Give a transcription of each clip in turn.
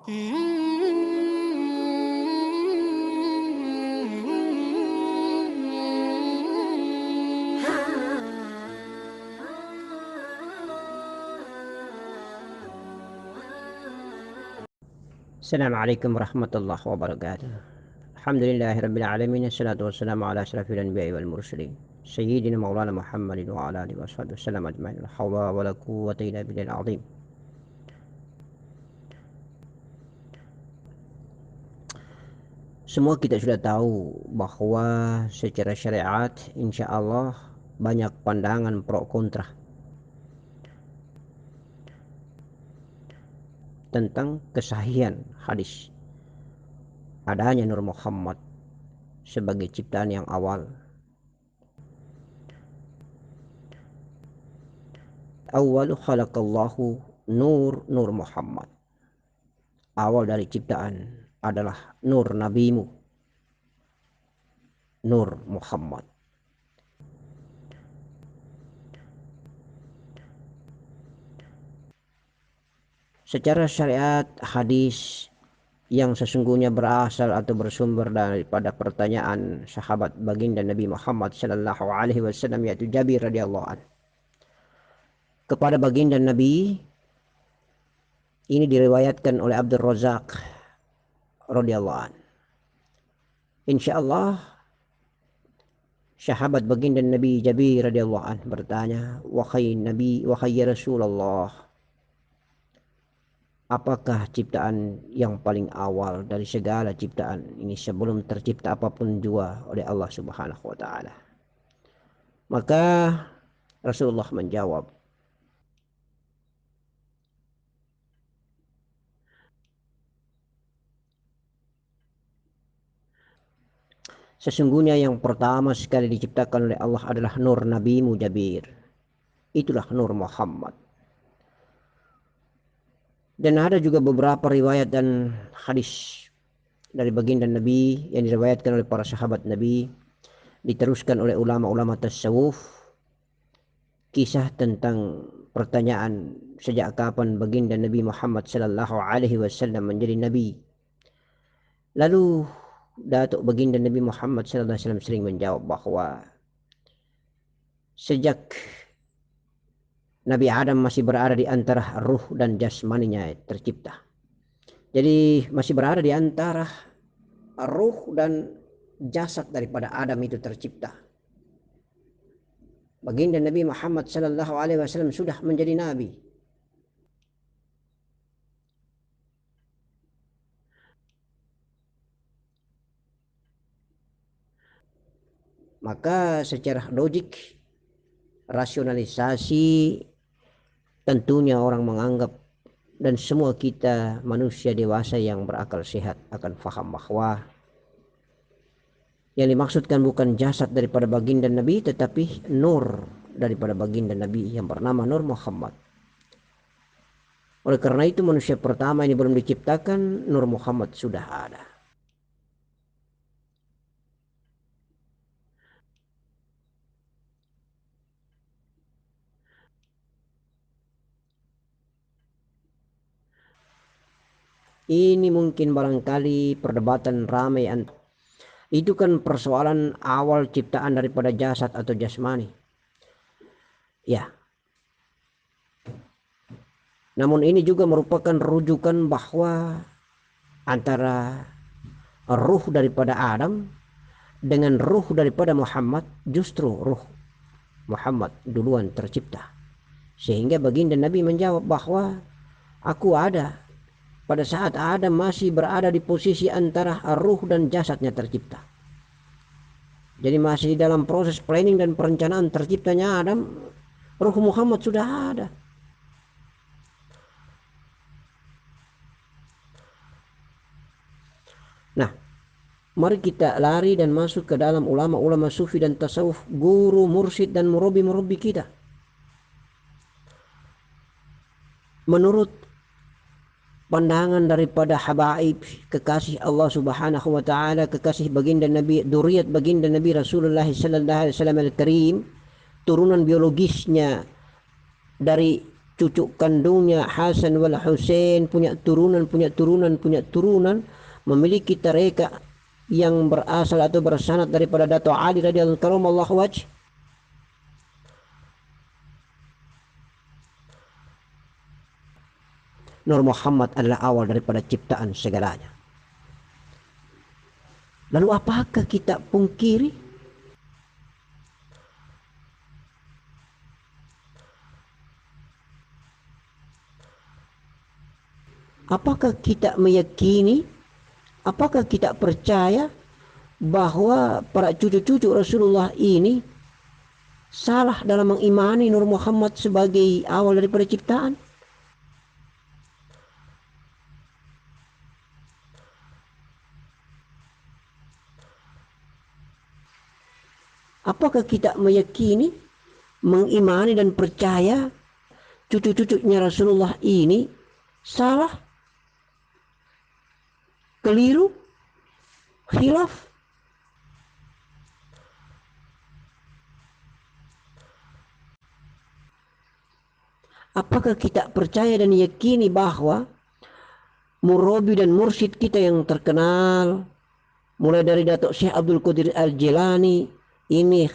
Assalamualaikum warahmatullahi wabarakatuh. Alhamdulillahirrabbilalamin. Assalatu wassalamu ala ashrafil anbiya'i wal mursalin Sayyidina maulana Muhammadin wa ala alihi wa sahbihi wasallam ajma'in. La hawla wa la quwwata illa billahil azim. Semua kita sudah tahu bahwa secara syariat insya Allah banyak pandangan pro kontra tentang kesahihan hadis adanya Nur Muhammad sebagai ciptaan yang awal. Awwalu khalaqallahu Nur Muhammad. Awal dari ciptaan adalah nur nabimu, Nur Muhammad. Secara syariat, hadis yang sesungguhnya berasal atau bersumber daripada pertanyaan sahabat baginda Nabi Muhammad sallallahu alaihi wasallam, yaitu Jabir radhiyallahu anhu kepada baginda Nabi, ini diriwayatkan oleh Abdul Razak radhiyallahu anhu. Insyaallah sahabat baginda Nabi Jabir radhiyallahu anhu bertanya, wahai Nabi, wahai Rasulullah, apakah ciptaan yang paling awal dari segala ciptaan ini sebelum tercipta apapun juga oleh Allah Subhanahu wa taala? Maka Rasulullah menjawab, sesungguhnya yang pertama sekali diciptakan oleh Allah adalah nur nabimu Jabir. Itulah Nur Muhammad. Dan ada juga beberapa riwayat dan hadis dari baginda Nabi yang diriwayatkan oleh para sahabat Nabi, diteruskan oleh ulama-ulama tasawuf, kisah tentang pertanyaan sejak kapan baginda Nabi Muhammad sallallahu alaihi wasallam menjadi nabi. Lalu datuk baginda Nabi Muhammad sallallahu alaihi wasallam sering menjawab bahwa sejak Nabi Adam masih berada di antara ruh dan jasmaninya tercipta. Jadi masih berada di antara ruh dan jasad daripada Adam itu tercipta. Baginda Nabi Muhammad sallallahu alaihi wasallam sudah menjadi nabi. Maka secara logik, rasionalisasi, tentunya orang menganggap, dan semua kita manusia dewasa yang berakal sehat akan faham bahwa yang dimaksudkan bukan jasad daripada baginda Nabi, tetapi nur daripada baginda Nabi yang bernama Nur Muhammad. Oleh karena itu manusia pertama ini belum diciptakan, Nur Muhammad sudah ada. Ini mungkin barangkali perdebatan ramai. Itu kan persoalan awal ciptaan daripada jasad atau jasmani. Ya. Namun ini juga merupakan rujukan bahwa antara ruh daripada Adam dengan ruh daripada Muhammad, justru ruh Muhammad duluan tercipta. Sehingga baginda Nabi menjawab bahwa aku ada pada saat Adam masih berada di posisi antara ruh dan jasadnya tercipta. Jadi masih dalam proses planning dan perencanaan terciptanya Adam, ruh Muhammad sudah ada. Nah, mari kita lari dan masuk ke dalam ulama-ulama sufi dan tasawuf, guru, mursyid dan murabbi kita. Menurut pandangan daripada habaib, kekasih Allah Subhanahu wa taala, kekasih baginda Nabi, dzurriyyat baginda Nabi Rasulullah sallallahu alaihi wasallam al-karim, turunan biologisnya dari cucu kandungnya Hasan wal Husain, punya turunan, memiliki tarekat yang berasal atau bersanad daripada Dato' Ali radhiyallahu karamallahu wajh. Nur Muhammad adalah awal daripada ciptaan segalanya. Lalu apakah kita pungkiri? Apakah kita meyakini, apakah kita percaya bahwa para cucu-cucu Rasulullah ini salah dalam mengimani Nur Muhammad sebagai awal daripada ciptaan? Apakah kita meyakini, mengimani dan percaya cucu-cucunya Rasulullah ini salah, keliru, khilaf? Apakah kita percaya dan yakini bahwa murabi dan mursyid kita yang terkenal, mulai dari Datuk Syekh Abdul Qadir Al-Jilani, ini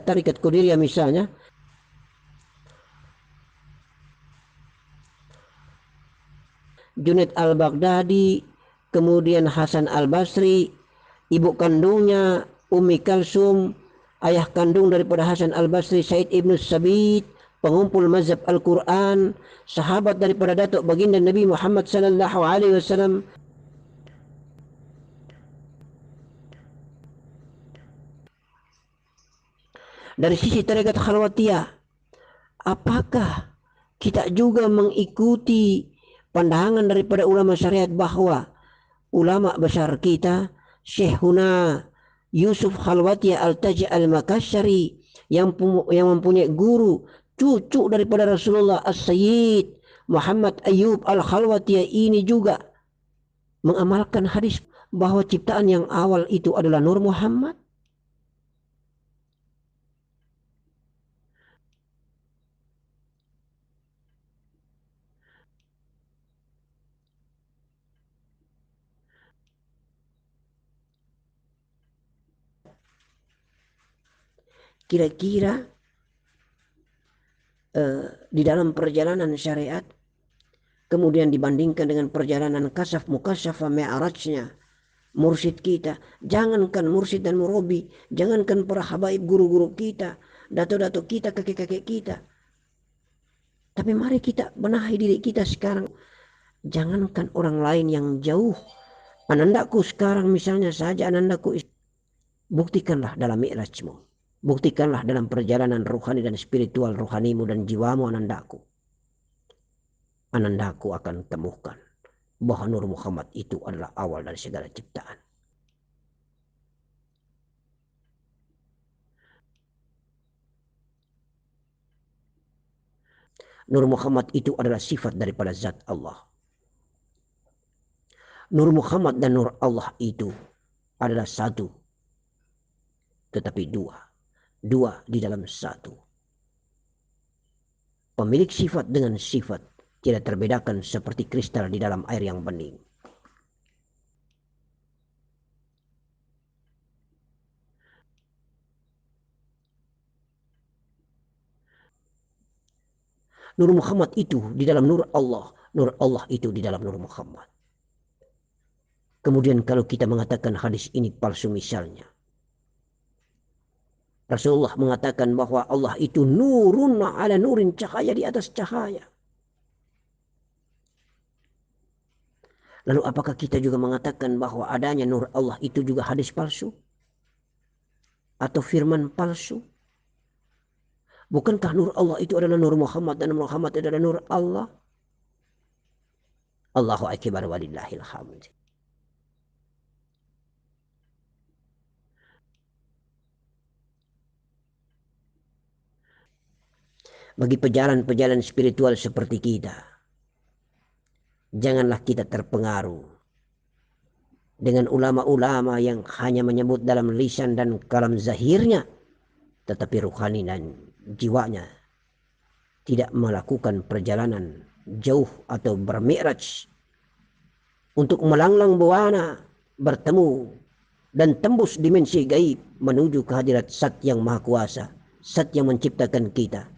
Tarikat Qadiriyah misalnya, Junaid Al-Baghdadi, kemudian Hasan Al-Basri, ibu kandungnya Ummi Kalsum, ayah kandung daripada Hasan Al-Basri Said Ibn Sabit, pengumpul mazhab Al-Quran, sahabat daripada Datuk Baginda Nabi Muhammad sallallahu alaihi wasallam. Dari sisi tarekat Khalwatiyah, apakah kita juga mengikuti pandangan daripada ulama syariat bahwa ulama besar kita, Syekhuna Yusuf Khalwatiyah Al-Taji Al-Makasyari, yang mempunyai guru cucu daripada Rasulullah As-Sayyid Muhammad Ayyub Al-Khalwatiyah, ini juga mengamalkan hadis bahwa ciptaan yang awal itu adalah Nur Muhammad? Kira-kira di dalam perjalanan syariat, kemudian dibandingkan dengan perjalanan kasaf mukasyafah mi'rajnya mursyid kita, jangankan mursyid dan murabi, jangankan para habaib guru-guru kita, dato-dato kita, kakek-kakek kita, tapi mari kita benahi diri kita sekarang. Jangankan orang lain yang jauh, anandaku sekarang misalnya saja, anandaku, buktikanlah dalam mi'rajmu, buktikanlah dalam perjalanan rohani dan spiritual rohanimu dan jiwamu, anandaku. Anandaku akan temukan bahwa Nur Muhammad itu adalah awal dari segala ciptaan. Nur Muhammad itu adalah sifat daripada zat Allah. Nur Muhammad dan Nur Allah itu adalah satu, tetapi dua. Dua di dalam satu. Pemilik sifat dengan sifat tidak terbedakan seperti kristal di dalam air yang bening. Nur Muhammad itu di dalam Nur Allah itu di dalam Nur Muhammad. Kemudian kalau kita mengatakan hadis ini palsu misalnya, Rasulullah mengatakan bahwa Allah itu nurun ala nurin, cahaya di atas cahaya. Lalu apakah kita juga mengatakan bahwa adanya Nur Allah itu juga hadis palsu? Atau firman palsu? Bukankah Nur Allah itu adalah Nur Muhammad dan Muhammad adalah Nur Allah? Allahu akbar walillahil hamd. Bagi pejalan-pejalan spiritual seperti kita, janganlah kita terpengaruh dengan ulama-ulama yang hanya menyebut dalam lisan dan kalam zahirnya, tetapi ruhani dan jiwanya tidak melakukan perjalanan jauh atau bermi'raj untuk melanglang buana bertemu dan tembus dimensi gaib menuju kehadirat Zat yang Maha Kuasa, Zat yang menciptakan kita.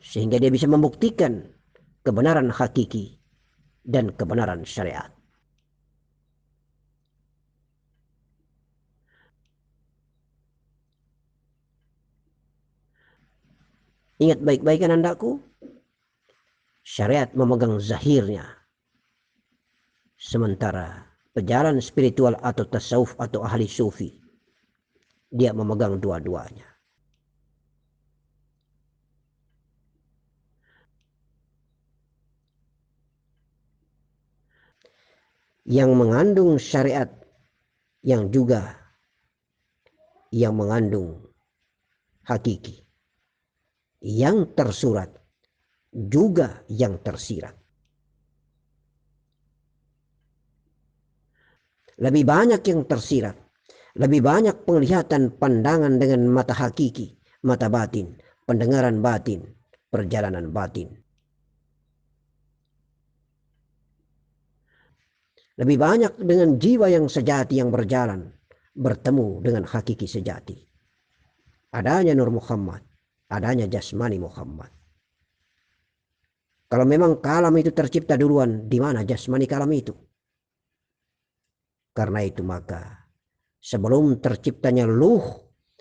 Sehingga dia bisa membuktikan kebenaran hakiki dan kebenaran syariat. Ingat baik-baik anandaku, syariat memegang zahirnya, sementara pejalan spiritual atau tasawuf atau ahli sufi, dia memegang dua-duanya. Yang mengandung syariat yang juga yang mengandung hakiki, yang tersurat juga yang tersirat. Lebih banyak yang tersirat, lebih banyak penglihatan pandangan dengan mata hakiki, mata batin, pendengaran batin, perjalanan batin. Lebih banyak dengan jiwa yang sejati yang berjalan, bertemu dengan hakiki sejati. Adanya Nur Muhammad, adanya jasmani Muhammad. Kalau memang kalam itu tercipta duluan, di mana jasmani kalam itu? Karena itu maka sebelum terciptanya luh,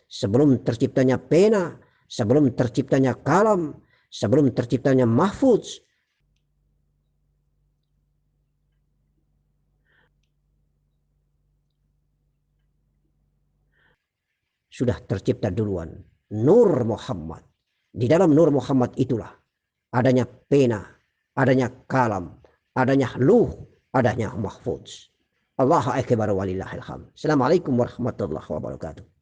sebelum terciptanya pena, sebelum terciptanya kalam, sebelum terciptanya mahfuz, sudah tercipta duluan Nur Muhammad. Di dalam Nur Muhammad itulah adanya pena, adanya kalam, adanya luh, adanya mahfuz. Allahu akbar walillahil hamd. Assalamualaikum warahmatullahi wabarakatuh.